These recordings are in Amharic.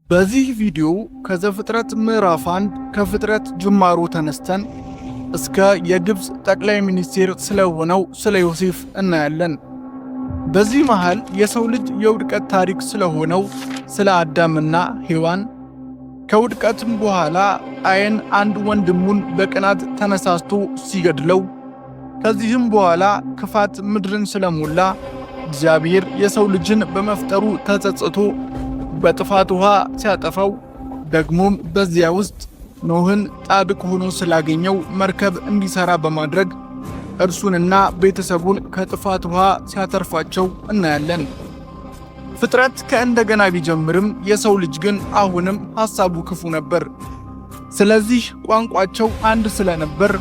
በዚህ ቪዲዮ ከዘፍጥረት ምዕራፍ 1 ከፍጥረት ጅማሮ ተነስተን እስከ የግብፅ ጠቅላይ ሚኒስቴር ስለሆነው ስለ ዮሴፍ እናያለን። በዚህ መሃል የሰው ልጅ የውድቀት ታሪክ ስለሆነው ስለ አዳምና ሔዋን፣ ከውድቀትም በኋላ ቃየን አንድ ወንድሙን በቅናት ተነሳስቶ ሲገድለው፣ ከዚህም በኋላ ክፋት ምድርን ስለሞላ እግዚአብሔር የሰው ልጅን በመፍጠሩ ተጸጽቶ በጥፋት ውሃ ሲያጠፋው፣ ደግሞም በዚያ ውስጥ ኖህን ጻድቅ ሆኖ ስላገኘው መርከብ እንዲሰራ በማድረግ እርሱንና ቤተሰቡን ከጥፋት ውሃ ሲያተርፋቸው እናያለን። ፍጥረት ከእንደገና ቢጀምርም የሰው ልጅ ግን አሁንም ሐሳቡ ክፉ ነበር። ስለዚህ ቋንቋቸው አንድ ስለነበር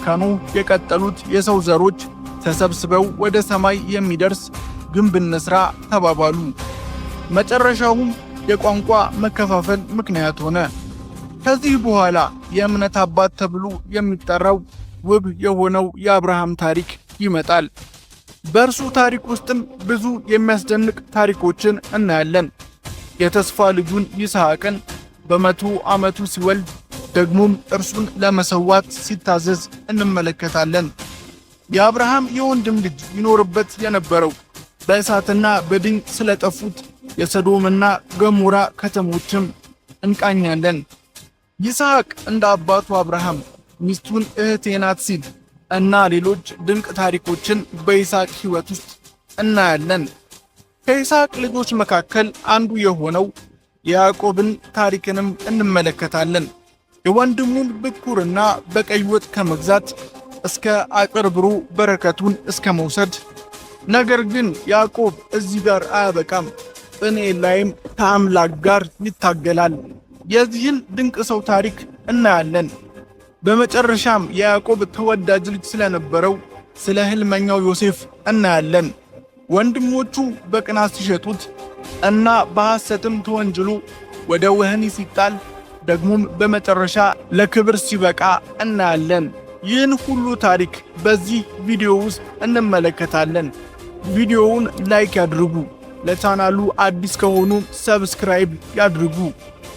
ከኖህ የቀጠሉት የሰው ዘሮች ተሰብስበው ወደ ሰማይ የሚደርስ ግንብ እንስራ ተባባሉ። መጨረሻውም የቋንቋ መከፋፈል ምክንያት ሆነ። ከዚህ በኋላ የእምነት አባት ተብሎ የሚጠራው ውብ የሆነው የአብርሃም ታሪክ ይመጣል። በእርሱ ታሪክ ውስጥም ብዙ የሚያስደንቅ ታሪኮችን እናያለን። የተስፋ ልጁን ይስሐቅን በ100 ዓመቱ ሲወልድ ደግሞም እርሱን ለመሰዋት ሲታዘዝ እንመለከታለን። የአብርሃም የወንድም ልጅ ይኖርበት የነበረው በእሳትና በድኝ ስለጠፉት የሰዶምና ገሞራ ከተሞችም እንቃኛለን። ይስሐቅ እንደ አባቱ አብርሃም ሚስቱን እህቴ ናት ሲል እና ሌሎች ድንቅ ታሪኮችን በይስሐቅ ሕይወት ውስጥ እናያለን። ከይስሐቅ ልጆች መካከል አንዱ የሆነው የያዕቆብን ታሪክንም እንመለከታለን። የወንድሙን ብኩርና በቀይ ወጥ ከመግዛት እስከ አጭበርብሮ በረከቱን እስከ መውሰድ። ነገር ግን ያዕቆብ እዚህ ጋር አያበቃም። ጵኒኤል ላይም ከአምላክ ጋር ይታገላል። የዚህን ድንቅ ሰው ታሪክ እናያለን። በመጨረሻም የያዕቆብ ተወዳጅ ልጅ ስለነበረው ስለ ሕልመኛው ዮሴፍ እናያለን። ወንድሞቹ በቅናት ሲሸጡት እና በሐሰትም ተወንጅሎ ወደ ወህኒ ሲጣል፣ ደግሞም በመጨረሻ ለክብር ሲበቃ እናያለን። ይህን ሁሉ ታሪክ በዚህ ቪዲዮ ውስጥ እንመለከታለን። ቪዲዮውን ላይክ ያድርጉ። ለቻናሉ አዲስ ከሆኑ ሰብስክራይብ ያድርጉ።